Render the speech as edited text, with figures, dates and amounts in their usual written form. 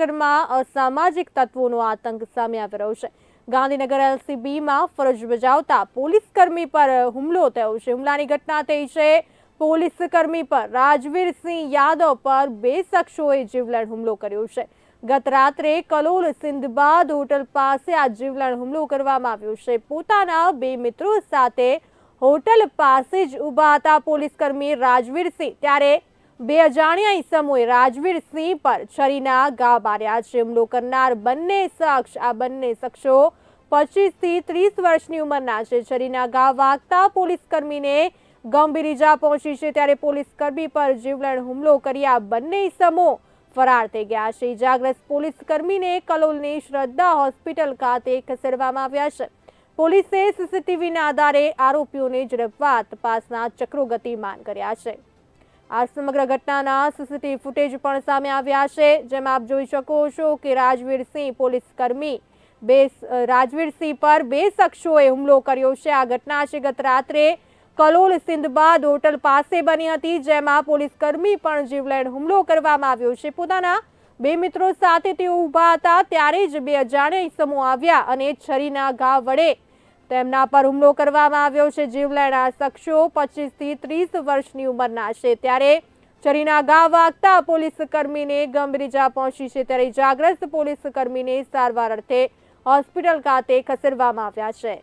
ગાંધીનગરમાં અસામાજિક તત્વોનો આતંક સામે આવી રહ્યો છે। ગાંધીનગર એલસીબીમાં ફરજ બજાવતા પોલીસકર્મી પર હુમલો થયો છે। હુમલાની ઘટના થઈ છે પોલીસકર્મી પર રાજવીરસિંહ યાદવ પર બે શખ્સોએ જીવલેણ હુમલો કર્યો છે। ગત રાત્રે કલોલ સિંધબાદ હોટલ પાસે આ જીવલેણ હુમલો કરવામાં આવ્યો છે। પોતાના બે મિત્રો સાથે હોટલ પાસે જ ઊભા હતા પોલીસકર્મી રાજવીરસિંહ, ત્યારે બે અજાણ્યા ઈસમોએ રાજવીરસિંહ પર છરીના ઘા માર્યા છે। હુમલો કરનાર બંને શખ્સો 25 થી 30 વર્ષની ઉંમરના છે। છરીના ઘા વાગતા પોલીસકર્મીને ગંભીર ઈજા પહોંચી છે, ત્યારે પોલીસકર્મી પર જીવલેણ હુમલો કરી આ બંને ઈસમો ફરાર થઈ ગયા છે। ઈજાગ્રસ્ત પોલીસકર્મીને કલોલની શ્રદ્ધા હોસ્પિટલ ખાતે ખસેડવામાં આવ્યા છે। પોલીસે સીસીટીવીના આધારે આરોપીઓને ઝડપવા તપાસના ચક્રો ગતિમાન કર્યા છે। આ સમગ્ર ઘટનાના સીસીટીવી ફૂટેજ પણ સામે આવ્યા છે, જેમાં આપ જોઈ શકો છો કે રાજવીરસિંહ પર બે શખ્સોએ હુમલો કર્યો છે। આ ઘટના છે ગત રાત્રે કલોલ સિંધબાદ હોટલ પાસે બની હતી, જેમાં પોલીસકર્મી પણ જીવલેણ હુમલો કરવામાં આવ્યો છે। પોતાના બે મિત્રો સાથે તેઓ ઊભા હતા, ત્યારે જ બે અજાણ્યા ઈસમો આવ્યા અને છરીના ઘા વડે તેમના પર હુમલો કરવામાં આવ્યો છે। જીવલેણ આ શખ્સો 25 થી 30 વર્ષની ઉંમરના છે, ત્યારે છરીના ઘા વાગતા પોલીસકર્મીને ગંભીર ઈજા પહોંચી છે, ત્યારે ઈજાગ્રસ્ત પોલીસકર્મીને સારવાર અર્થે હોસ્પિટલ ખાતે ખસેડવામાં આવ્યા છે।